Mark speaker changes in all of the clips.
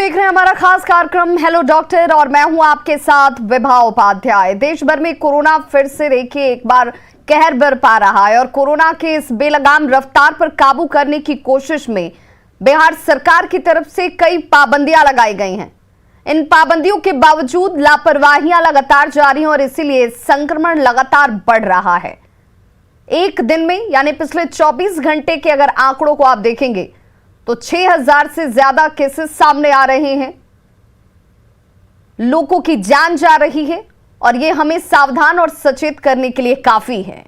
Speaker 1: देख रहे हैं हमारा खास कार्यक्रम हेलो डॉक्टर और मैं हूं आपके साथ विभा उपाध्याय। देश भर में कोरोना फिर से देखिए एक बार कहर बरपा रहा है और कोरोना के इस बेलगाम रफ्तार पर काबू करने की कोशिश में बिहार सरकार की तरफ से कई पाबंदियां लगाई गई हैं। इन पाबंदियों के बावजूद लापरवाहियां लगातार जारी हैं और इसीलिए संक्रमण लगातार बढ़ रहा है। एक दिन में यानी पिछले 24 घंटे के अगर आंकड़ों को आप देखेंगे तो 6000 से ज्यादा केसेस सामने आ रहे हैं, लोगों की जान जा रही है और यह हमें सावधान और सचेत करने के लिए काफी है।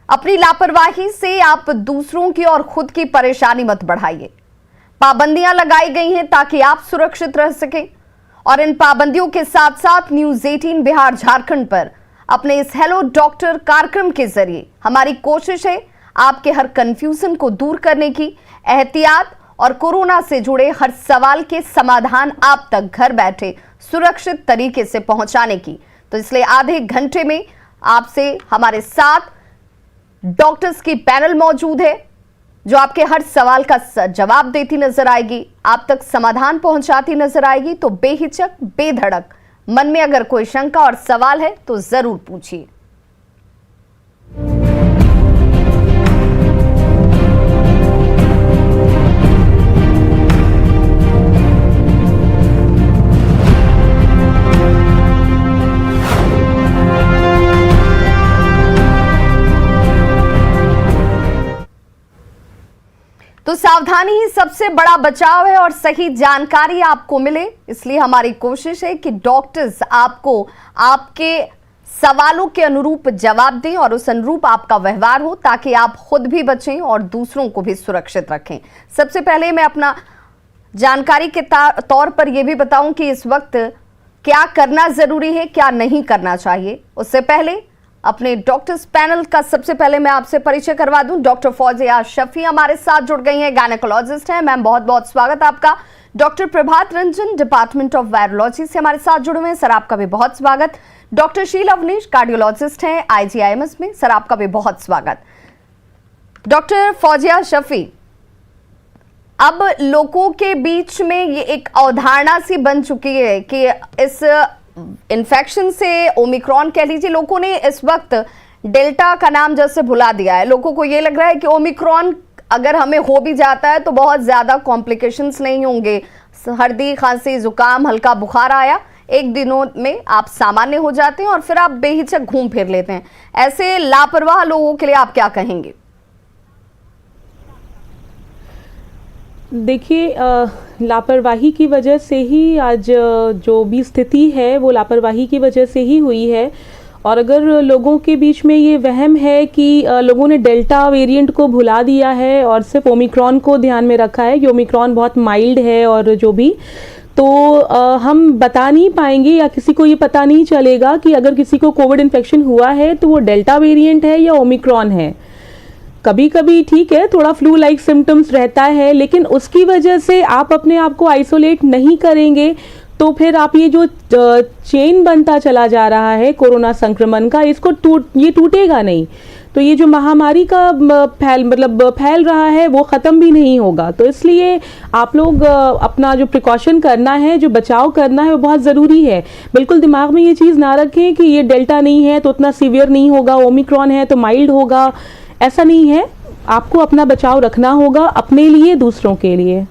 Speaker 1: अपनी लापरवाही से आप दूसरों की और खुद की परेशानी मत बढ़ाइए। पाबंदियां लगाई गई हैं ताकि आप सुरक्षित रह सकें और इन पाबंदियों के साथ साथ न्यूज 18 बिहार झारखंड पर अपने इस हेलो डॉक्टर कार्यक्रम के जरिए हमारी कोशिश है आपके हर कंफ्यूजन को दूर करने की, एहतियात और कोरोना से जुड़े हर सवाल के समाधान आप तक घर बैठे सुरक्षित तरीके से पहुंचाने की। तो इसलिए आधे घंटे में आपसे हमारे साथ डॉक्टर्स की पैनल मौजूद है जो आपके हर सवाल का जवाब देती नजर आएगी, आप तक समाधान पहुंचाती नजर आएगी। तो बेहिचक बेधड़क मन में अगर कोई शंका और सवाल है तो जरूर पूछिए। तो सावधानी ही सबसे बड़ा बचाव है और सही जानकारी आपको मिले, इसलिए हमारी कोशिश है कि डॉक्टर्स आपको आपके सवालों के अनुरूप जवाब दें और उस अनुरूप आपका व्यवहार हो ताकि आप खुद भी बचें और दूसरों को भी सुरक्षित रखें। सबसे पहले मैं अपना जानकारी के तौर पर यह भी बताऊं कि इस वक्त क्या करना जरूरी है, क्या नहीं करना चाहिए। उससे पहले अपने डॉक्टर्स पैनल का सबसे पहले मैं आपसे परिचय करवा दूं। डॉक्टर फौजिया शफी हमारे साथ जुड़ गई हैं, गायनेकोलॉजिस्ट हैं। मैम बहुत बहुत स्वागत आपका। Doctor Prabhat Ranjan department of virology से हमारे साथ जुड़े हुए हैं, सर आपका भी बहुत स्वागत। डॉक्टर शील अवनीश कार्डियोलॉजिस्ट हैं IGIMS में, सर आपका भी बहुत स्वागत। डॉक्टर फौजिया शफी, अब लोगों के बीच में ये एक अवधारणा सी बन चुकी है कि इस इन्फेक्शन से ओमिक्रॉन कह लीजिए, लोगों ने इस वक्त डेल्टा का नाम जैसे भुला दिया है। लोगों को ये लग रहा है कि ओमिक्रॉन अगर हमें हो भी जाता है तो बहुत ज्यादा कॉम्प्लिकेशंस नहीं होंगे, सर्दी खांसी जुकाम हल्का बुखार आया, एक दिनों में आप सामान्य हो जाते हैं और फिर आप बेहिचक घूम फिर लेते हैं। ऐसे लापरवाह लोगों के लिए आप क्या कहेंगे?
Speaker 2: देखिए, लापरवाही की वजह से ही आज जो भी स्थिति है वो लापरवाही की वजह से ही हुई है। और अगर लोगों के बीच में ये वहम है कि लोगों ने डेल्टा वेरिएंट को भुला दिया है और सिर्फ ओमिक्रॉन को ध्यान में रखा है कि ओमिक्रॉन बहुत माइल्ड है और जो भी, तो हम बता नहीं पाएंगे या किसी को ये पता नहीं चलेगा कि अगर किसी को कोविड इन्फेक्शन हुआ है तो वो डेल्टा वेरिएंट है या ओमिक्रॉन है। कभी कभी ठीक है, थोड़ा फ्लू लाइक सिम्टम्स रहता है, लेकिन उसकी वजह से आप अपने आप को आइसोलेट नहीं करेंगे तो फिर आप ये जो चेन बनता चला जा रहा है कोरोना संक्रमण का, इसको टूटेगा नहीं। तो ये जो महामारी का फैल रहा है वो ख़त्म भी नहीं होगा। तो इसलिए आप लोग अपना जो प्रिकॉशन करना है, जो बचाव करना है वो बहुत ज़रूरी है। बिल्कुल दिमाग में ये चीज़ ना रखें कि ये डेल्टा नहीं है तो उतना सीवियर नहीं होगा, ओमिक्रॉन है तो माइल्ड होगा, ऐसा नहीं है। आपको अपना बचाव रखना होगा, अपने लिए, दूसरों के लिए।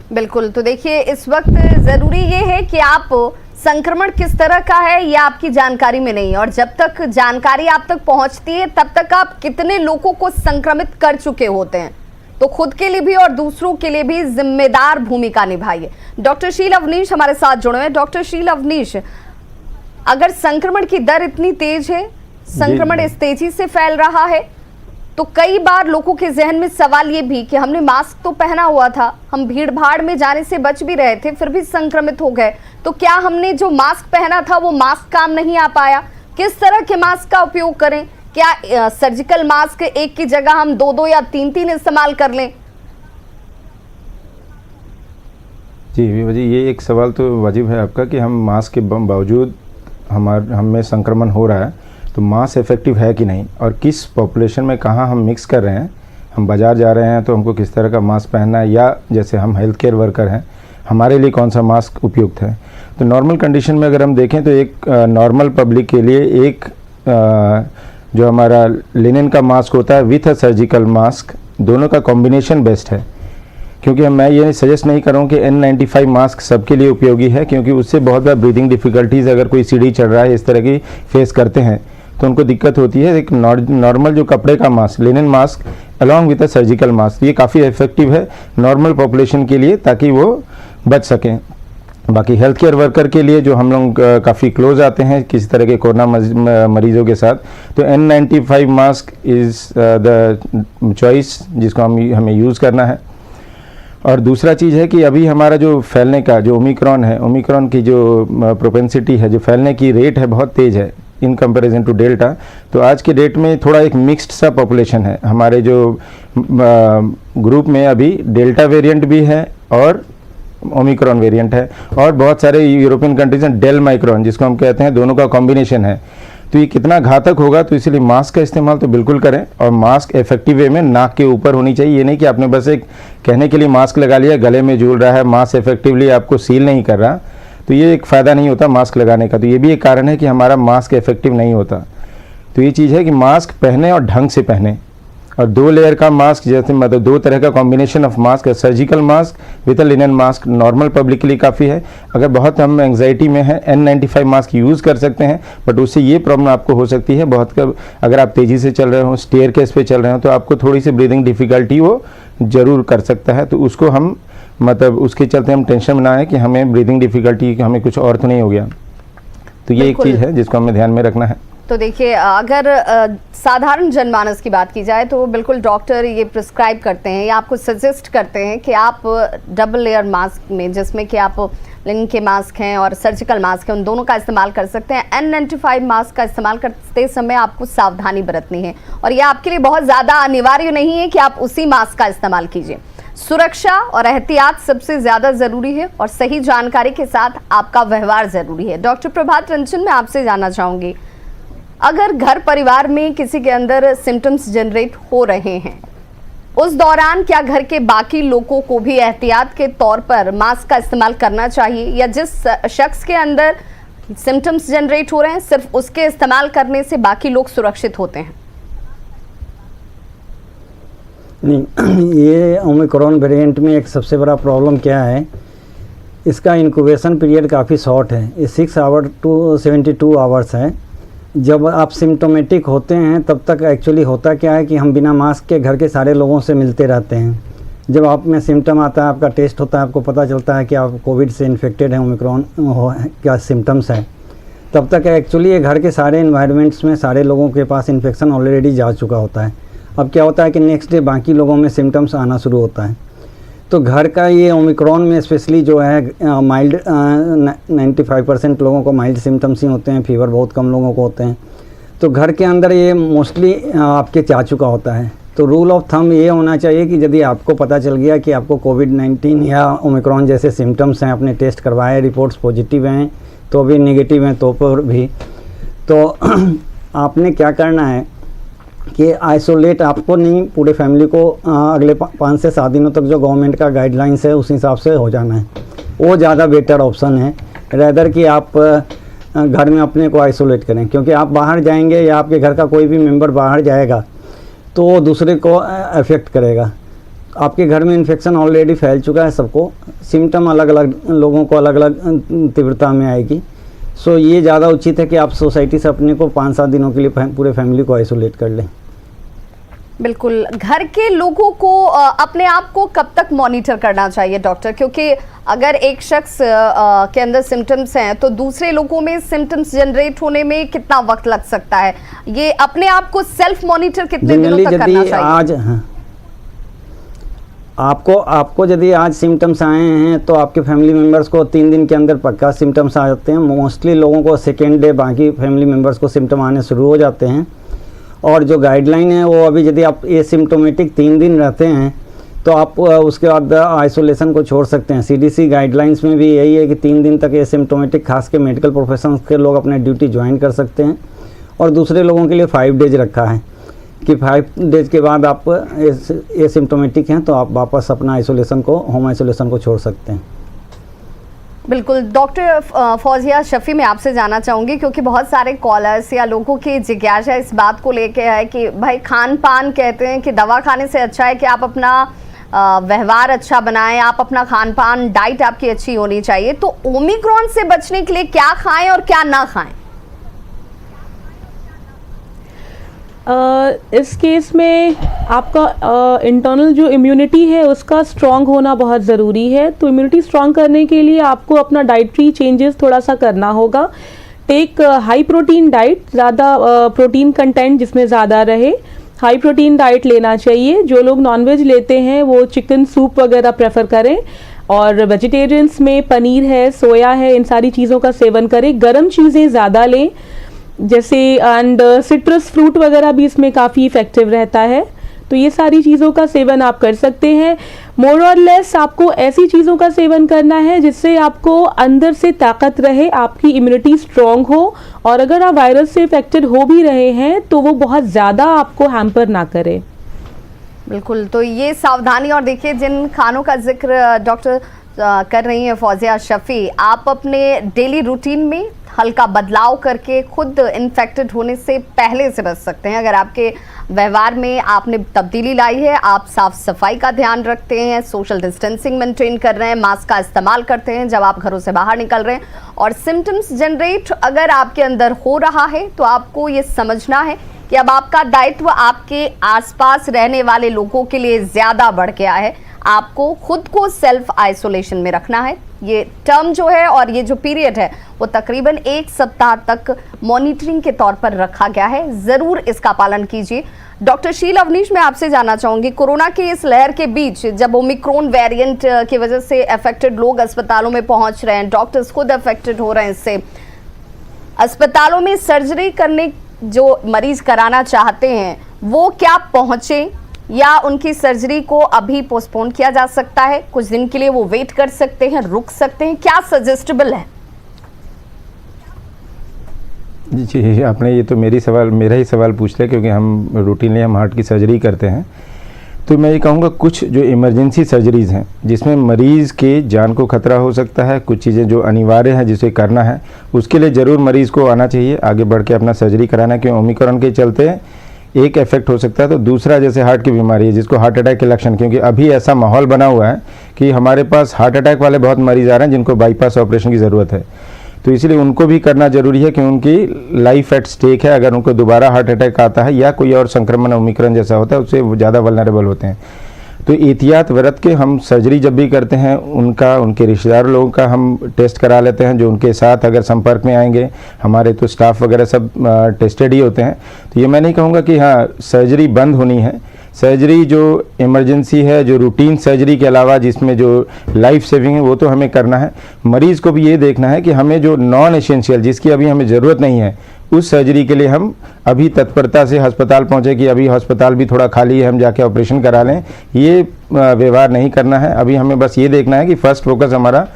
Speaker 1: बिल्कुल। तो देखिए, इस वक्त जरूरी ये है कि आप संक्रमण किस तरह का है ये आपकी जानकारी में नहीं है और जब तक जानकारी आप तक पहुंचती है तब तक आप कितने लोगों को संक्रमित कर चुके होते हैं, तो खुद के लिए भी और दूसरों के लिए भी जिम्मेदार भूमिका निभाइए। डॉक्टर शील अवनीश हमारे साथ जुड़े हैं। डॉक्टर शील अवनीश, अगर संक्रमण की दर इतनी तेज है, संक्रमण इस तेजी से फैल रहा है, तो कई बार लोगों के जहन में सवाल ये भी कि हमने मास्क तो पहना हुआ था, हम भीड़ भाड़ में जाने से बच भी रहे थे, फिर भी संक्रमित हो गए, तो क्या हमने जो मास्क पहना था वो मास्क काम नहीं आ पाया? किस तरह के मास्क का उपयोग करें? क्या सर्जिकल मास्क एक की जगह हम 2-2 या 3-3 इस्तेमाल कर लें?
Speaker 3: जी, ये एक सवाल तो वाजिब है आपका कि हम मास्क के बावजूद हमें संक्रमण हो रहा है, तो मास्क इफ़ेक्टिव है कि नहीं और किस पॉपुलेशन में कहाँ हम मिक्स कर रहे हैं। हम बाज़ार जा रहे हैं तो हमको किस तरह का मास्क पहनना है, या जैसे हम हेल्थ केयर वर्कर हैं हमारे लिए कौन सा मास्क उपयुक्त है। तो नॉर्मल कंडीशन में अगर हम देखें तो एक नॉर्मल पब्लिक के लिए एक जो हमारा लिनन का मास्क होता है विथ अ सर्जिकल मास्क, दोनों का कॉम्बिनेशन बेस्ट है। क्योंकि मैं ये सजेस्ट नहीं कर रहा हूँ कि N95 मास्क सबके लिए उपयोगी है, क्योंकि उससे बहुत बार ब्रीदिंग डिफ़िकल्टीज़ अगर कोई सीढ़ी चढ़ रहा है इस तरह की फेस करते हैं तो उनको दिक्कत होती है। एक नॉर्मल जो कपड़े का mask, linen mask along with a surgical mask, ये काफ़ी इफेक्टिव है नॉर्मल पॉपुलेशन के लिए ताकि वो बच सकें। बाकी हेल्थ केयर वर्कर के लिए जो हम लोग काफ़ी क्लोज आते हैं किसी तरह के कोरोना मरीजों के साथ, तो N95 mask is the choice जिसको हमें यूज़ करना है। और दूसरा चीज़ है कि अभी हमारा जो फैलने का जो ओमिक्रॉन है, ओमिक्रॉन की जो प्रोपेंसिटी है, जो फैलने की रेट है बहुत तेज़ है इन कंपैरिजन टू डेल्टा। तो आज के डेट में थोड़ा एक मिक्स्ड सा पॉपुलेशन है हमारे जो ग्रुप में, अभी डेल्टा वेरिएंट भी है और ओमिक्रॉन वेरिएंट है, और बहुत सारे यूरोपियन कंट्रीज में डेल माइक्रॉन जिसको हम कहते हैं, दोनों का कॉम्बिनेशन है। तो ये कितना घातक होगा, तो इसलिए मास्क का इस्तेमाल तो बिल्कुल करें, और मास्क इफेक्टिव वे में नाक के ऊपर होनी चाहिए। ये नहीं कि आपने बस एक कहने के लिए मास्क लगा लिया, गले में झूल रहा है, मास्क इफेक्टिवली आपको सील नहीं कर रहा, तो ये एक फ़ायदा नहीं होता मास्क लगाने का। तो ये भी एक कारण है कि हमारा मास्क इफेक्टिव नहीं होता। तो ये चीज़ है कि मास्क पहने और ढंग से पहने, और 2 लेयर का मास्क, जैसे मतलब 2 तरह का combination of mask, surgical mask with a linen mask normal public के लिए काफ़ी है। अगर बहुत हम एंग्जाइटी में हैं, N95 मास्क यूज़ कर सकते हैं, बट उससे ये प्रॉब्लम आपको हो सकती है बहुत कब, अगर आप तेज़ी से चल रहे हो, स्टेयर केस पे चल रहे हो, तो आपको थोड़ी सी ब्रीदिंग डिफ़िकल्टी वो ज़रूर कर सकता है। तो उसको हम मतलब उसके चलते हम टेंशन में ना है कि हमें ब्रीदिंग डिफ़िकल्टी, हमें कुछ और तो नहीं हो गया। तो ये एक चीज़ है जिसको हमें ध्यान में रखना है।
Speaker 1: तो देखिए, अगर साधारण जनमानस की बात की जाए तो बिल्कुल डॉक्टर ये प्रिस्क्राइब करते हैं या आपको सजेस्ट करते हैं कि आप डबल लेयर मास्क में, जिसमें कि आप लिनन के मास्क हैं और सर्जिकल मास्क हैं, उन दोनों का इस्तेमाल कर सकते हैं। N95 मास्क का इस्तेमाल करते समय आपको सावधानी बरतनी है, और यह आपके लिए बहुत ज़्यादा अनिवार्य नहीं है कि आप उसी मास्क का इस्तेमाल कीजिए। सुरक्षा और एहतियात सबसे ज़्यादा ज़रूरी है, और सही जानकारी के साथ आपका व्यवहार ज़रूरी है। डॉक्टर प्रभात रंजन, मैं आपसे जानना चाहूँगी, अगर घर परिवार में किसी के अंदर सिम्टम्स जनरेट हो रहे हैं, उस दौरान क्या घर के बाकी लोगों को भी एहतियात के तौर पर मास्क का इस्तेमाल करना चाहिए, या जिस शख्स के अंदर सिम्टम्स जनरेट हो रहे हैं सिर्फ उसके इस्तेमाल करने से बाकी लोग सुरक्षित होते हैं?
Speaker 4: नहीं, ये ओमिक्रॉन वेरिएंट में एक सबसे बड़ा प्रॉब्लम क्या है, इसका इंक्यूबेशन पीरियड काफ़ी शॉर्ट है। ये 6 आवर टू 72 आवर्स है। जब आप सिम्टोमेटिक होते हैं तब तक एक्चुअली होता क्या है कि हम बिना मास्क के घर के सारे लोगों से मिलते रहते हैं। जब आप में सिम्टम आता है, आपका टेस्ट होता है, आपको पता चलता है कि आप कोविड से इन्फेक्टेड हैं, ओमिक्रॉन क्या सिम्टम्स है, तब तक एक्चुअली ये घर के सारे इन्वायरमेंट्स में सारे लोगों के पास इन्फेक्शन ऑलरेडी जा चुका होता है। अब क्या होता है कि नेक्स्ट डे बाकी लोगों में सिम्टम्स आना शुरू होता है। तो घर का ये ओमिक्रॉन में स्पेशली जो है माइल्ड 95% लोगों को माइल्ड सिम्टम्स ही होते हैं, फीवर बहुत कम लोगों को होते हैं। तो घर के अंदर ये मोस्टली आपके जा चुका होता है। तो रूल ऑफ थंब ये होना चाहिए कि यदि आपको पता चल गया कि आपको कोविड-19 या ओमिक्रॉन जैसे सिम्टम्स हैं, आपने टेस्ट करवाए, रिपोर्ट्स पॉजिटिव हैं तो भी, नेगेटिव हैं तो पर भी, तो आपने क्या करना है कि आइसोलेट आपको नहीं, पूरे फैमिली को अगले 5 से 7 दिनों तक जो गवर्नमेंट का गाइडलाइंस है उस हिसाब से हो जाना है। वो ज़्यादा बेटर ऑप्शन है रेदर कि आप घर में अपने को आइसोलेट करें। क्योंकि आप बाहर जाएंगे या आपके घर का कोई भी मेंबर बाहर जाएगा तो वो दूसरे को अफेक्ट करेगा। आपके घर में इन्फेक्शन ऑलरेडी फैल चुका है, सबको सिम्टम अलग अलग लोगों को अलग अलग तीव्रता में आएगी। सो ये ज़्यादा उचित है कि आप सोसाइटी से अपने को 5-7 दिनों के लिए पूरे फैमिली को आइसोलेट कर लें।
Speaker 1: बिल्कुल। घर के लोगों को अपने आप को कब तक मॉनिटर करना चाहिए डॉक्टर? क्योंकि अगर एक शख्स के अंदर सिम्टम्स हैं तो दूसरे लोगों में सिम्टम्स जनरेट होने में कितना वक्त लग सकता है? ये अपने आप को सेल्फ मॉनिटर कितने दिनों तक करना चाहिए?
Speaker 4: आज आपको यदि आज सिम्टम्स आए हैं तो आपके फैमिली मेम्बर्स को 3 दिन के अंदर पक्का सिम्टम्स आ जाते हैं। मोस्टली लोगों को सेकेंड डे बाकी फैमिली मेम्बर्स को सिम्टम आने शुरू हो जाते हैं। और जो गाइडलाइन है वो अभी यदि आप एसिम्प्टोमेटिक 3 दिन रहते हैं तो आप उसके बाद आइसोलेशन को छोड़ सकते हैं। CDC गाइडलाइंस में भी यही है कि 3 दिन तक एसिम्प्टोमेटिक खास के मेडिकल प्रोफेशंस के लोग अपने ड्यूटी ज्वाइन कर सकते हैं। और दूसरे लोगों के लिए 5 डेज रखा है कि 5 डेज के बाद आप एसिम्प्टोमेटिक हैं तो आप वापस अपना आइसोलेशन को, होम आइसोलेशन को छोड़ सकते हैं।
Speaker 1: बिल्कुल डॉक्टर फौजिया शफी, मैं आपसे जानना चाहूँगी क्योंकि बहुत सारे कॉलर्स या लोगों की जिज्ञासा इस बात को लेके है कि भाई खान पान कहते हैं कि दवा खाने से अच्छा है कि आप अपना व्यवहार अच्छा बनाएं, आप अपना खान पान डाइट आपकी अच्छी होनी चाहिए। तो ओमिक्रॉन से बचने के लिए क्या खाएं और क्या ना खाएं?
Speaker 2: इस केस में आपका इंटरनल जो इम्यूनिटी है उसका स्ट्रॉन्ग होना बहुत ज़रूरी है। तो इम्यूनिटी स्ट्रॉन्ग करने के लिए आपको अपना डाइटरी चेंजेस थोड़ा सा करना होगा। टेक हाई प्रोटीन डाइट, ज़्यादा प्रोटीन कंटेंट जिसमें ज़्यादा रहे, हाई प्रोटीन डाइट लेना चाहिए। जो लोग नॉनवेज लेते हैं वो चिकन सूप वगैरह प्रेफर करें, और वेजिटेरियंस में पनीर है, सोया है, इन सारी चीज़ों का सेवन करें। गर्म चीज़ें ज़्यादा लें जैसे, एंड सिट्रस फ्रूट वगैरह भी इसमें काफ़ी इफ़ेक्टिव रहता है। तो ये सारी चीज़ों का सेवन आप कर सकते हैं। मोर और लेस आपको ऐसी चीज़ों का सेवन करना है जिससे आपको अंदर से ताकत रहे, आपकी इम्यूनिटी स्ट्रॉन्ग हो, और अगर आप वायरस से इफेक्टेड हो भी रहे हैं तो वो बहुत ज़्यादा आपको हैम्पर ना करे।
Speaker 1: बिल्कुल, तो ये सावधानी। और देखिए जिन खानों का जिक्र डॉक्टर कर रही हैं फौजिया शफी, आप अपने डेली रूटीन में हल्का बदलाव करके खुद इन्फेक्टेड होने से पहले से बच सकते हैं। अगर आपके व्यवहार में आपने तब्दीली लाई है, आप साफ सफाई का ध्यान रखते हैं, सोशल डिस्टेंसिंग मेंटेन कर रहे हैं, मास्क का इस्तेमाल करते हैं जब आप घरों से बाहर निकल रहे हैं, और सिम्टम्स जनरेट अगर आपके अंदर हो रहा है तो आपको ये समझना है कि अब आपका दायित्व आपके आसपास रहने वाले लोगों के लिए ज़्यादा बढ़ गया है। आपको खुद को सेल्फ आइसोलेशन में रखना है। ये टर्म जो है और ये जो पीरियड है वो तकरीबन 1 सप्ताह तक मॉनिटरिंग के तौर पर रखा गया है। ज़रूर इसका पालन कीजिए। डॉक्टर शील अवनीश, मैं आपसे जानना चाहूँगी, कोरोना की इस लहर के बीच जब ओमिक्रॉन वेरिएंट की वजह से अफेक्टेड लोग अस्पतालों में पहुँच रहे हैं, डॉक्टर्स खुद अफेक्टेड हो रहे हैं इससे, अस्पतालों में सर्जरी करने जो मरीज कराना चाहते हैं वो क्या पहुँचे, या उनकी सर्जरी को अभी पोस्टपोन किया जा सकता है? कुछ दिन के लिए वो वेट कर सकते हैं, रुक सकते हैं, क्या सजेस्टेबल है?
Speaker 3: जी, आपने ये तो मेरा ही सवाल पूछ लिया, क्योंकि हम रूटीनली हम हार्ट की सर्जरी करते हैं। तो मैं ये कहूँगा कुछ जो इमरजेंसी सर्जरीज़ हैं जिसमें मरीज़ के जान को खतरा हो सकता है, कुछ चीज़ें जो अनिवार्य हैं जिसे करना है, उसके लिए ज़रूर मरीज़ को आना चाहिए, आगे बढ़ के अपना सर्जरी कराना। क्यों ओमिक्रॉन के चलते एक इफेक्ट हो सकता है, तो दूसरा जैसे हार्ट की बीमारी है जिसको हार्ट अटैक के लक्षण, क्योंकि अभी ऐसा माहौल बना हुआ है कि हमारे पास हार्ट अटैक वाले बहुत मरीज़ आ रहे हैं जिनको बाईपास ऑपरेशन की ज़रूरत है। तो इसलिए उनको भी करना ज़रूरी है कि उनकी लाइफ एट स्टेक है। अगर उनको दोबारा हार्ट अटैक आता है या कोई और संक्रमण ओमिक्रॉन जैसा होता है उससे वो ज़्यादा वल्नरेबल होते हैं। तो एहतियात बरत के हम सर्जरी जब भी करते हैं उनके रिश्तेदार लोगों का हम टेस्ट करा लेते हैं, जो उनके साथ अगर संपर्क में आएंगे। हमारे तो स्टाफ वगैरह सब टेस्टेड ही होते हैं। तो ये मैं नहीं कहूँगा कि हाँ सर्जरी बंद होनी है। सर्जरी जो इमरजेंसी है, जो रूटीन सर्जरी के अलावा जिसमें जो लाइफ सेविंग है, वो तो हमें करना है। मरीज़ को भी ये देखना है कि हमें जो नॉन एसेंशियल, जिसकी अभी हमें ज़रूरत नहीं है, उस सर्जरी के लिए हम अभी तत्परता से अस्पताल पहुँचे कि अभी अस्पताल भी थोड़ा खाली है, हम जाके ऑपरेशन करा लें, ये व्यवहार नहीं करना है। अभी हमें बस ये देखना है कि फर्स्ट फोकस हमारा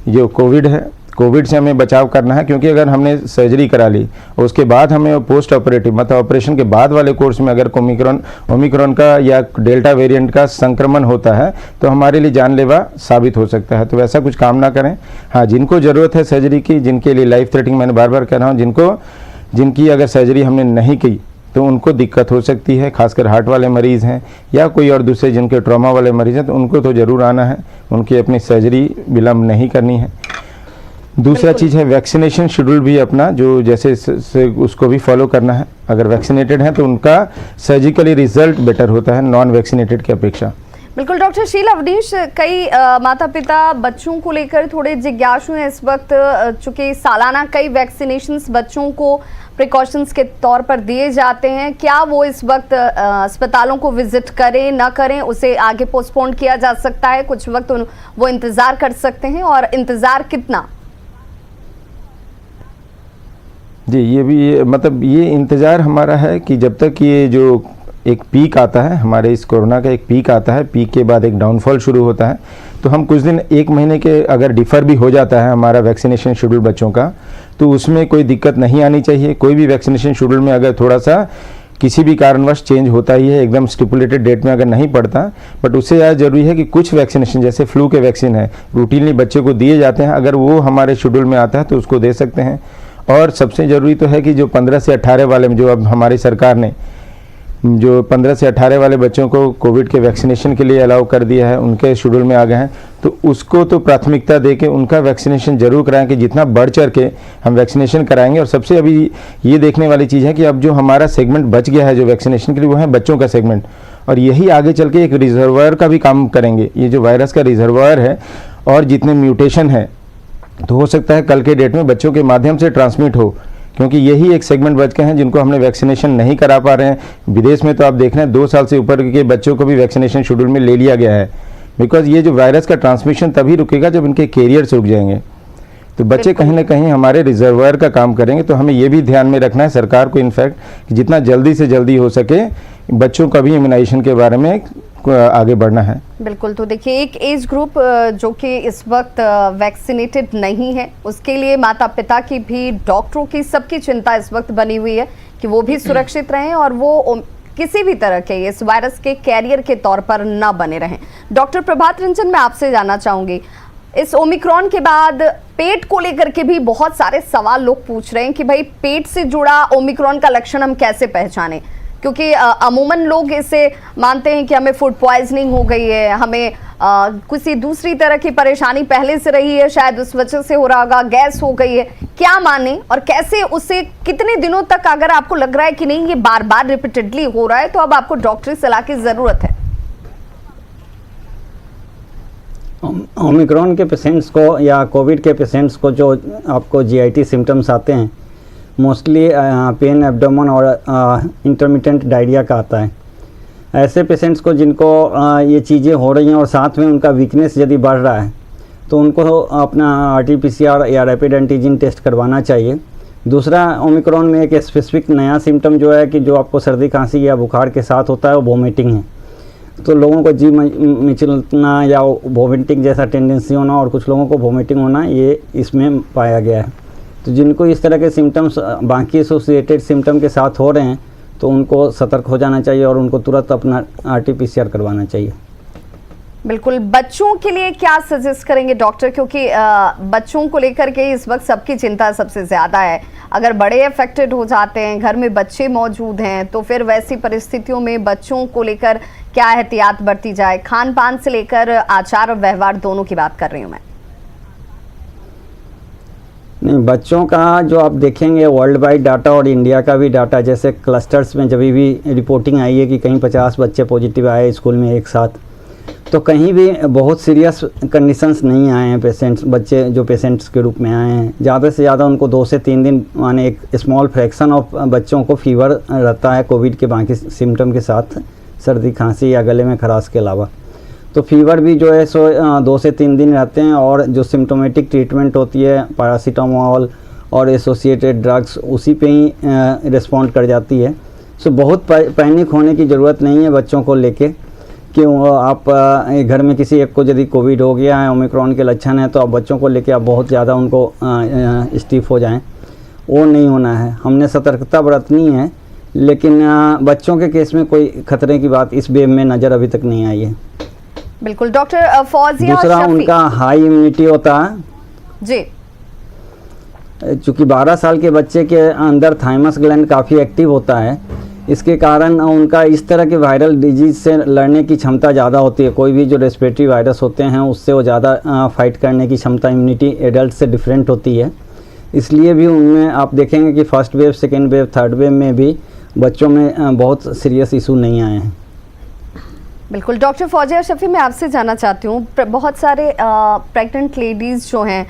Speaker 3: जो कोविड है, कोविड से हमें बचाव करना है। क्योंकि अगर हमने सर्जरी करा ली उसके बाद हमें पोस्ट ऑपरेटिव मतलब ऑपरेशन के बाद वाले कोर्स में अगर ओमिक्रॉन का या डेल्टा वेरिएंट का संक्रमण होता है तो हमारे लिए जानलेवा साबित हो सकता है। तो वैसा कुछ काम ना करें। हाँ, जिनको ज़रूरत है सर्जरी की, जिनके लिए लाइफ थ्रेटनिंग, मैंने बार बार कह रहा हूँ, जिनकी अगर सर्जरी हमने नहीं की तो उनको दिक्कत हो सकती है, खासकर हार्ट वाले मरीज़ हैं या कोई और दूसरे जिनके ट्रॉमा वाले मरीज़ हैं, तो उनको तो ज़रूर आना है, उनकी अपनी सर्जरी विलम्ब नहीं करनी है। दूसरा चीज़ है वैक्सीनेशन शेड्यूल भी अपना जो जैसे उसको भी फॉलो करना है। अगर वैक्सीनेटेड हैं तो उनका सर्जिकली रिजल्ट बेटर होता है नॉन वैक्सीनेटेड की अपेक्षा।
Speaker 1: बिल्कुल डॉक्टर शील अवनीश, कई माता पिता बच्चों को लेकर थोड़े जिज्ञासु हैं इस वक्त, चूँकि सालाना कई वैक्सीनेशंस बच्चों को प्रिकॉशंस के तौर पर दिए जाते हैं। क्या वो इस वक्त अस्पतालों को विजिट करें ना करें, उसे आगे पोस्टपोन किया जा सकता है? कुछ वक्त वो इंतज़ार कर सकते हैं, और इंतज़ार कितना?
Speaker 3: जी, ये इंतज़ार हमारा है कि जब तक ये जो एक पीक आता है, हमारे इस कोरोना का एक पीक आता है, पीक के बाद एक डाउनफॉल शुरू होता है, तो हम कुछ दिन 1 महीने के अगर डिफ़र भी हो जाता है हमारा वैक्सीनेशन शेड्यूल बच्चों का, तो उसमें कोई दिक्कत नहीं आनी चाहिए। कोई भी वैक्सीनेशन शेड्यूल में अगर थोड़ा सा किसी भी कारणवश चेंज होता ही है, एकदम स्टिपुलेटेड डेट में अगर नहीं पड़ता, बट उससे ज़्यादा जरूरी है कि कुछ वैक्सीनेशन जैसे फ्लू के वैक्सीन है रूटीनली बच्चे को दिए जाते हैं, अगर वो हमारे शेड्यूल में आता है तो उसको दे सकते हैं। और सबसे ज़रूरी तो है कि जो 15 से 18 वाले में जो अब हमारी सरकार ने जो 15 से 18 वाले बच्चों को कोविड के वैक्सीनेशन के लिए अलाउ कर दिया है, उनके शेड्यूल में आ गए हैं, तो उसको तो प्राथमिकता देके उनका वैक्सीनेशन जरूर कराएं कि जितना बढ़ चढ़ के हम वैक्सीनेशन कराएंगे। और सबसे अभी ये देखने वाली चीज़ है कि अब जो हमारा सेगमेंट बच गया है जो वैक्सीनेशन के लिए, वो है बच्चों का सेगमेंट, और यही आगे चल के एक रिजर्वायर का भी काम करेंगे। ये जो वायरस का रिजर्वायर है और जितने म्यूटेशन है, तो हो सकता है कल के डेट में बच्चों के माध्यम से ट्रांसमिट हो, क्योंकि यही एक सेगमेंट बच गए हैं जिनको हमने वैक्सीनेशन नहीं करा पा रहे हैं। विदेश में तो आप देख रहे हैं 2 साल से ऊपर के बच्चों को भी वैक्सीनेशन शेड्यूल में ले लिया गया है, बिकॉज ये जो वायरस का ट्रांसमिशन तभी रुकेगा जब इनके कैरियर्स रुक जाएंगे। तो बच्चे कहीं ना कहीं हमारे रिजर्वायर का काम करेंगे। तो हमें ये भी ध्यान में रखना है सरकार को, इनफैक्ट कि जितना जल्दी से जल्दी हो सके बच्चों का भी इम्यूनाइजेशन के बारे में आगे बढ़ना है।
Speaker 1: बिल्कुल। तो देखिए, एक एज ग्रुप जो कि इस वक्त वैक्सीनेटेड नहीं है, उसके लिए माता पिता की भी, डॉक्टरों की, सबकी चिंता इस वक्त बनी हुई है कि वो भी सुरक्षित रहें और वो किसी भी तरह के इस वायरस के कैरियर के तौर पर ना बने रहें। डॉक्टर प्रभात रंजन, मैं आपसे जानना चाहूंगी, इस ओमिक्रॉन के बाद पेट को लेकर के भी बहुत सारे सवाल लोग पूछ रहे हैं कि भाई पेट से जुड़ा ओमिक्रॉन का लक्षण हम कैसे पहचानें, क्योंकि अमूमन लोग इसे मानते हैं कि हमें फूड पॉइजनिंग हो गई है, हमें किसी दूसरी तरह की परेशानी पहले से रही है, शायद उस वजह से हो रहा होगा, गैस हो गई है। क्या माने और कैसे, उससे कितने दिनों तक अगर आपको लग रहा है कि नहीं ये बार बार रिपीटेडली हो रहा है, तो अब आपको डॉक्टरी सलाह की जरूरत है।
Speaker 4: ओमिक्रॉन के पेशेंट्स को या कोविड के पेशेंट्स को जो आपको जीआईटी सिम्टम्स आते हैं, मोस्टली पेन एब्डोमेन और इंटरमिटेंट डायरिया का आता है। ऐसे पेशेंट्स को जिनको ये चीज़ें हो रही हैं और साथ में उनका वीकनेस यदि बढ़ रहा है, तो उनको अपना RT-PCR या रैपिड एंटीजन टेस्ट करवाना चाहिए। दूसरा, ओमिक्रॉन में एक स्पेसिफिक नया सिम्टम जो है कि जो आपको सर्दी खांसी या बुखार के साथ होता है, वो वोमिटिंग है। तो लोगों को जी मिचलना या वोमिटिंग जैसा टेंडेंसी होना और कुछ लोगों को वोमिटिंग होना, ये इसमें पाया गया है। तो जिनको इस तरह के सिम्टम्स बाकी एसोसिएटेड सिम्टम के साथ हो रहे हैं, तो उनको सतर्क हो जाना चाहिए और उनको तुरंत अपना RT-PCR करवाना चाहिए।
Speaker 1: बिल्कुल। बच्चों के लिए क्या सजेस्ट करेंगे डॉक्टर, क्योंकि बच्चों को लेकर के इस वक्त सबकी चिंता सबसे ज़्यादा है। अगर बड़े अफेक्टेड हो जाते हैं, घर में बच्चे मौजूद हैं, तो फिर वैसी परिस्थितियों में बच्चों को लेकर क्या एहतियात बरती जाए? खान पान से लेकर आचार और व्यवहार दोनों की बात कर रही हूँ मैं।
Speaker 4: नहीं, बच्चों का जो आप देखेंगे वर्ल्ड वाइड डाटा और इंडिया का भी डाटा, जैसे क्लस्टर्स में जब भी रिपोर्टिंग आई है कि कहीं 50 बच्चे पॉजिटिव आए स्कूल में एक साथ, तो कहीं भी बहुत सीरियस कंडीशंस नहीं आए हैं पेशेंट्स, बच्चे जो पेशेंट्स के रूप में आए हैं। ज़्यादा से ज़्यादा उनको 2 से 3 दिन, माने एक स्मॉल फ्रैक्शन ऑफ बच्चों को फीवर रहता है कोविड के बाकी सिम्टम के साथ, सर्दी खांसी या गले में खराश के अलावा। तो फीवर भी जो है सो 2 से 3 दिन रहते हैं, और जो सिम्टोमेटिक ट्रीटमेंट होती है पैरासीटामोल और एसोसिएटेड ड्रग्स, उसी पे ही रिस्पॉन्ड कर जाती है। सो बहुत पैनिक होने की ज़रूरत नहीं है बच्चों को लेके कि आप घर में किसी एक को यदि कोविड हो गया है, ओमिक्रॉन के लक्षण है, तो आप बच्चों को लेके आप बहुत ज़्यादा उनको स्टिफ हो जाएं, वो नहीं होना है। हमने सतर्कता बरतनी है, लेकिन बच्चों के केस में कोई खतरे की बात इस वेव में नज़र अभी तक नहीं आई है।
Speaker 1: बिल्कुल। डॉक्टर फौजिया,
Speaker 4: दूसरा उनका हाई इम्यूनिटी होता है
Speaker 1: जी,
Speaker 4: चूँकि 12 साल के बच्चे के अंदर थाइमस ग्लैंड काफ़ी एक्टिव होता है, इसके कारण उनका इस तरह के वायरल डिजीज़ से लड़ने की क्षमता ज़्यादा होती है। कोई भी जो रेस्पिरेटरी वायरस होते हैं उससे वो ज़्यादा फाइट करने की क्षमता इम्यूनिटी एडल्ट से डिफरेंट होती है। इसलिए भी उनमें आप देखेंगे कि first wave, second wave, third wave में भी बच्चों में बहुत सीरियस इशू नहीं आए हैं।
Speaker 1: बिल्कुल। डॉक्टर फौजिया शफी, मैं आपसे जानना चाहती हूँ, बहुत सारे प्रेग्नेंट लेडीज़ जो हैं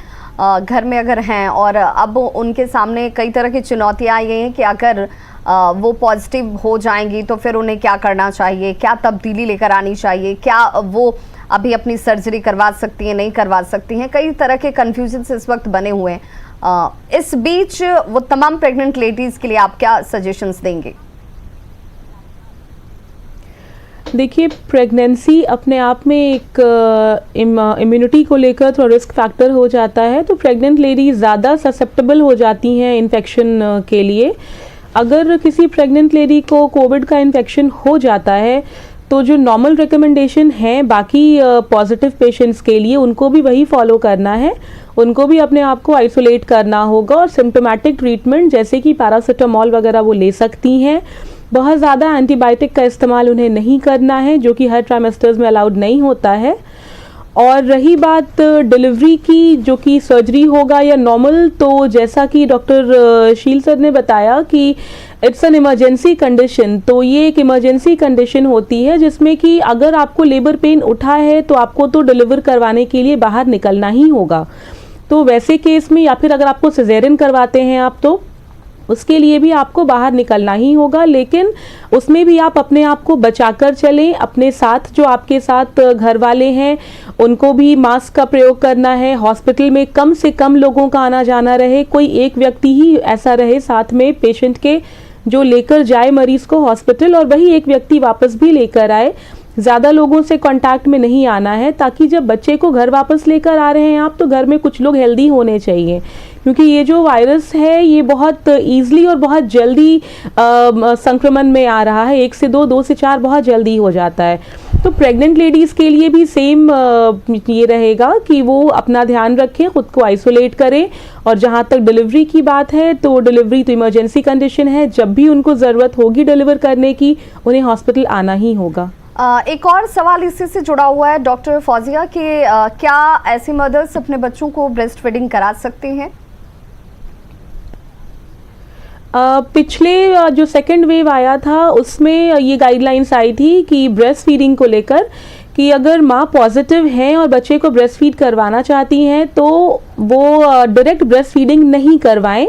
Speaker 1: घर में अगर हैं और अब उनके सामने कई तरह की चुनौतियाँ आई हैं कि अगर वो पॉजिटिव हो जाएंगी तो फिर उन्हें क्या करना चाहिए, क्या तब्दीली लेकर आनी चाहिए, क्या वो अभी अपनी सर्जरी करवा सकती हैं, नहीं करवा सकती हैं? कई तरह के कन्फ्यूजन्स इस वक्त बने हुए हैं। इस बीच वो तमाम प्रेग्नेंट लेडीज़ के लिए आप क्या सजेशंस देंगे?
Speaker 2: देखिए, प्रेगनेंसी अपने आप में एक इम्यूनिटी को लेकर थोड़ा रिस्क फैक्टर हो जाता है, तो प्रेग्नेंट लेडीज ज़्यादा ससेप्टेबल हो जाती हैं इन्फेक्शन के लिए। अगर किसी प्रेग्नेंट लेडी को कोविड का इन्फेक्शन हो जाता है तो जो नॉर्मल रिकमेंडेशन है बाकी पॉजिटिव पेशेंट्स के लिए, उनको भी वही फॉलो करना है। उनको भी अपने आप को आइसोलेट करना होगा और सिम्टोमेटिक ट्रीटमेंट जैसे कि पैरासिटामोल वगैरह वो ले सकती हैं। बहुत ज़्यादा एंटीबायोटिक का इस्तेमाल उन्हें नहीं करना है, जो कि हर ट्राइमेस्टर्स में अलाउड नहीं होता है। और रही बात डिलीवरी की, जो कि सर्जरी होगा या नॉर्मल, तो जैसा कि डॉक्टर शील सर ने बताया कि इट्स एन इमरजेंसी कंडीशन। तो ये एक इमरजेंसी कंडीशन होती है जिसमें कि अगर आपको लेबर पेन उठा है तो आपको तो डिलीवर करवाने के लिए बाहर निकलना ही होगा। तो वैसे केस में, या फिर अगर आपको सिजेरियन करवाते हैं आप, तो उसके लिए भी आपको बाहर निकलना ही होगा। लेकिन उसमें भी आप अपने आप को बचाकर चलें। अपने साथ जो आपके साथ घर वाले हैं उनको भी मास्क का प्रयोग करना है। हॉस्पिटल में कम से कम लोगों का आना जाना रहे, कोई एक व्यक्ति ही ऐसा रहे साथ में पेशेंट के जो लेकर जाए मरीज को हॉस्पिटल, और वही एक व्यक्ति वापस भी लेकर आए। ज़्यादा लोगों से कांटेक्ट में नहीं आना है, ताकि जब बच्चे को घर वापस लेकर आ रहे हैं आप, तो घर में कुछ लोग हेल्दी होने चाहिए, क्योंकि ये जो वायरस है ये बहुत ईजिली और बहुत जल्दी संक्रमण में आ रहा है। 1 से 2, 2 से 4 बहुत जल्दी हो जाता है। तो प्रेग्नेंट लेडीज़ के लिए भी सेम ये रहेगा कि वो अपना ध्यान रखें, खुद को आइसोलेट करें। और जहाँ तक डिलीवरी की बात है, तो डिलीवरी तो इमरजेंसी कंडीशन है, जब भी उनको ज़रूरत होगी डिलीवर करने की, उन्हें हॉस्पिटल आना ही होगा।
Speaker 1: एक और सवाल इसी से जुड़ा हुआ है डॉक्टर फौजिया कि क्या ऐसी मदर्स अपने बच्चों को ब्रेस्ट फीडिंग करा सकती हैं?
Speaker 2: पिछले जो सेकेंड वेव आया था उसमें ये गाइडलाइंस आई थी कि ब्रेस्ट फीडिंग को लेकर, कि अगर माँ पॉजिटिव हैं और बच्चे को ब्रेस्ट फीड करवाना चाहती हैं तो वो डायरेक्ट ब्रेस्ट फीडिंग नहीं करवाएं।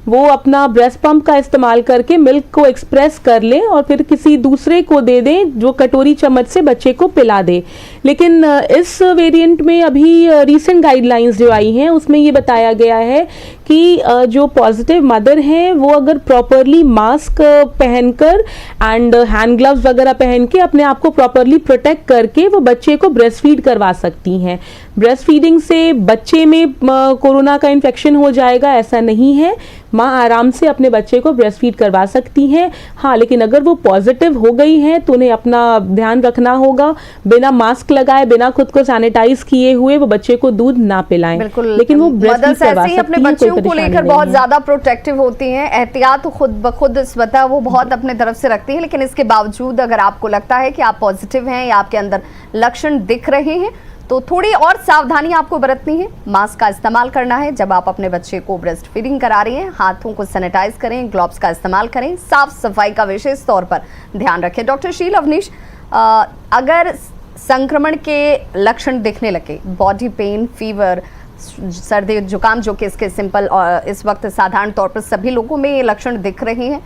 Speaker 2: वो अपना ब्रेस्ट पंप का इस्तेमाल करके मिल्क को एक्सप्रेस कर लें और फिर किसी दूसरे को दे दें जो कटोरी चम्मच से बच्चे को पिला दे। लेकिन इस वेरिएंट में अभी रीसेंट गाइडलाइंस जो आई हैं उसमें ये बताया गया है कि जो पॉजिटिव मदर हैं वो अगर प्रॉपरली मास्क पहनकर एंड हैंड ग्लव्स वगैरह पहन के अपने आप को प्रॉपरली प्रोटेक्ट करके वो बच्चे को ब्रेस्ट फीड करवा सकती हैं। ब्रेस्ट फीडिंग से बच्चे में कोरोना का इन्फेक्शन हो जाएगा ऐसा नहीं है, माँ आराम से अपने बच्चे को ब्रेस्ट फीड करवा सकती हैं। हाँ, लेकिन अगर वो पॉजिटिव हो गई हैं तो उन्हें अपना ध्यान रखना होगा, बिना मास्क लगाए, बिना खुद को सैनिटाइज किए हुए वो बच्चे को दूध ना पिलाएं।
Speaker 1: बिल्कुल,
Speaker 2: लेकिन वो ब्रेस्ट फीड करवा सकती हैं,
Speaker 1: अपने बच्चों को लेकर बहुत ज्यादा प्रोटेक्टिव होती हैं, एहतियात खुद ब खुद स्वतः वो बहुत अपने तरफ से रखती हैं। लेकिन इसके बावजूद अगर आपको लगता है कि आप पॉजिटिव हैं या आपके अंदर लक्षण दिख रहे हैं तो थोड़ी और सावधानी आपको बरतनी है। मास्क का इस्तेमाल करना है जब आप अपने बच्चे को ब्रेस्ट फीडिंग करा रही हैं, हाथों को सैनिटाइज करें, ग्लव्स का इस्तेमाल करें, साफ सफाई का विशेष तौर पर ध्यान रखें। डॉक्टर शील अवनीश, अगर संक्रमण के लक्षण दिखने लगे, बॉडी पेन, फीवर, सर्दी जुकाम, जो कि इसके सिंपल और इस वक्त साधारण तौर पर सभी लोगों में ये लक्षण दिख रहे हैं,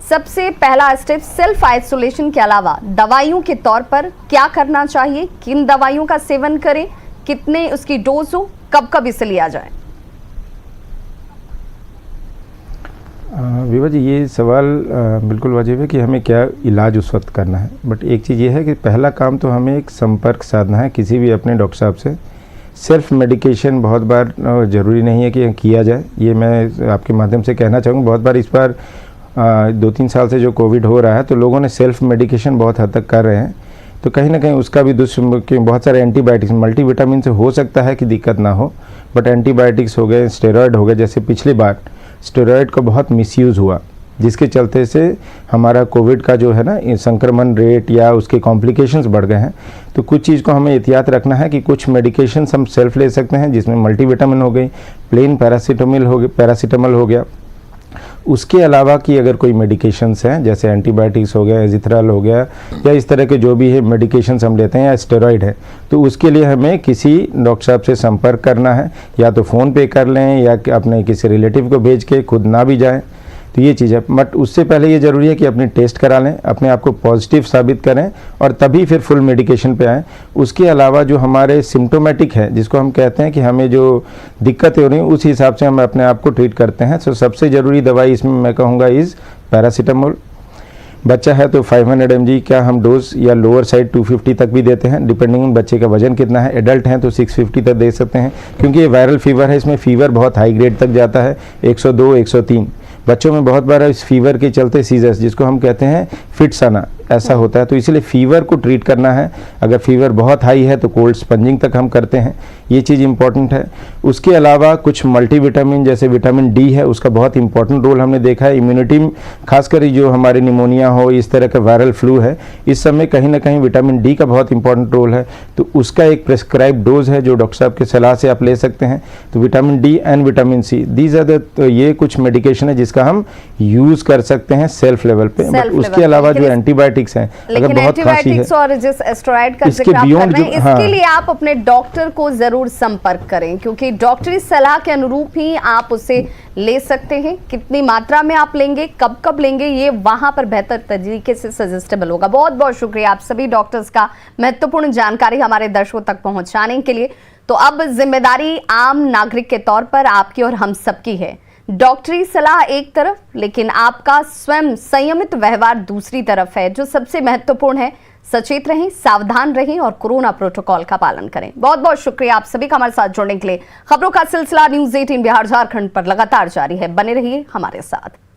Speaker 1: सबसे पहला स्टेप सेल्फ आइसोलेशन के अलावा दवाइयों के तौर पर क्या करना चाहिए? किन दवाइयों का सेवन करें, कितने उसकी डोज हो, कब कब इसे लिया जाए?
Speaker 3: विभा जी, ये सवाल बिल्कुल वाजिब है कि हमें क्या इलाज उस वक्त करना है। बट एक चीज़ ये है कि पहला काम तो हमें एक संपर्क साधना है किसी भी अपने डॉक्टर साहब से। सेल्फ मेडिकेशन बहुत बार ज़रूरी नहीं है कि किया जाए, ये मैं आपके माध्यम से कहना चाहूँगा। बहुत बार इस बार 2-3 साल से जो कोविड हो रहा है तो लोगों ने सेल्फ मेडिकेशन बहुत हद तक कर रहे हैं, तो कहीं ना कहीं उसका भी बहुत सारे एंटीबायोटिक्स, मल्टीविटामिन से हो सकता है कि दिक्कत ना हो, बट एंटीबायोटिक्स हो गए, स्टेरॉयड हो गए। जैसे पिछली बार स्टेरॉयड का बहुत मिसयूज़ हुआ, जिसके चलते से हमारा कोविड का जो है ना संक्रमण रेट या उसके कॉम्प्लिकेशंस बढ़ गए हैं। तो कुछ चीज़ को हमें एहतियात रखना है कि कुछ मेडिकेशंस हम सेल्फ ले सकते हैं, जिसमें मल्टीविटामिन हो गई, प्लेन पैरासीटामोल हो गया। उसके अलावा कि अगर कोई मेडिकेशंस हैं जैसे एंटीबायोटिक्स हो गया, एजिथ्रल हो गया, या इस तरह के जो भी है मेडिकेशंस हम लेते हैं, या स्टेरॉयड है, तो उसके लिए हमें किसी डॉक्टर साहब से संपर्क करना है, या तो फ़ोन पे कर लें या अपने किसी रिलेटिव को भेज के, खुद ना भी जाएं। तो ये चीज़ है, बट उससे पहले ये ज़रूरी है कि अपनी टेस्ट करा लें, अपने आप को पॉजिटिव साबित करें और तभी फिर फुल मेडिकेशन पे आएँ। उसके अलावा जो हमारे सिम्टोमेटिक है, जिसको हम कहते हैं कि हमें जो दिक्कतें हो रही हैं उस हिसाब से हम अपने आप को ट्रीट करते हैं। तो सबसे ज़रूरी दवाई इसमें मैं कहूँगा इज़ पैरासीटामोल। बच्चा है तो 500 mg का हम डोज या लोअर साइड 250 तक भी देते हैं, डिपेंडिंग ऑन बच्चे का वजन कितना है। एडल्ट हैं तो 650 तक दे सकते हैं, क्योंकि ये वायरल फीवर है, इसमें फीवर बहुत हाई ग्रेड तक जाता है, 102, 103। बच्चों में बहुत बार इस फीवर के चलते सीजर्स, जिसको हम कहते हैं फिट्स आना, ऐसा होता है। तो इसलिए फीवर को ट्रीट करना है। अगर फीवर बहुत हाई है तो कोल्ड स्पंजिंग तक हम करते हैं, ये चीज़ इंपॉर्टेंट है। उसके अलावा कुछ मल्टीविटामिन जैसे विटामिन डी है, उसका बहुत इंपॉर्टेंट रोल हमने देखा है इम्यूनिटी, खासकर जो हमारे निमोनिया हो, इस तरह का वायरल फ्लू है, इस सब में कहीं ना कहीं विटामिन डी का बहुत इंपॉर्टेंट रोल है। तो उसका एक प्रेस्क्राइब डोज है जो डॉक्टर साहब की सलाह से आप ले सकते हैं। तो vitamin D and vitamin C, these are the, तो ये कुछ मेडिकेशन है जिसका हम यूज कर सकते हैं सेल्फ लेवल पे। बट उसके अलावा जो एंटीबायोटिक्स हैं, अगर बहुत खांसी है
Speaker 1: और जिस एस्टेरॉइड का
Speaker 3: इसके
Speaker 1: जिक्र आप कर
Speaker 3: beyond
Speaker 1: रहे हैं,
Speaker 3: जो-
Speaker 1: इसके
Speaker 3: हाँ।
Speaker 1: लिए आप अपने डॉक्टर को जरूर संपर्क करें, क्योंकि डॉक्टरी सलाह के अनुरूप ही आप उसे ले सकते हैं। कितनी मात्रा में आप लेंगे, कब कब लेंगे, ये वहां पर बेहतर तरीके से सजेस्टेबल होगा। बहुत बहुत शुक्रिया आप सभी डॉक्टर्स का महत्वपूर्ण जानकारी हमारे दर्शकों तक पहुंचाने के लिए। तो अब जिम्मेदारी आम नागरिक के तौर पर आपकी और हम सबकी है। डॉक्टरी सलाह एक तरफ, लेकिन आपका स्वयं संयमित व्यवहार दूसरी तरफ है, जो सबसे महत्वपूर्ण है। सचेत रहें, सावधान रहें और कोरोना प्रोटोकॉल का पालन करें। बहुत बहुत शुक्रिया आप सभी का हमारे साथ जुड़ने के लिए। खबरों का सिलसिला न्यूज़ 18 बिहार झारखंड पर लगातार जारी है, बने रहिए हमारे साथ।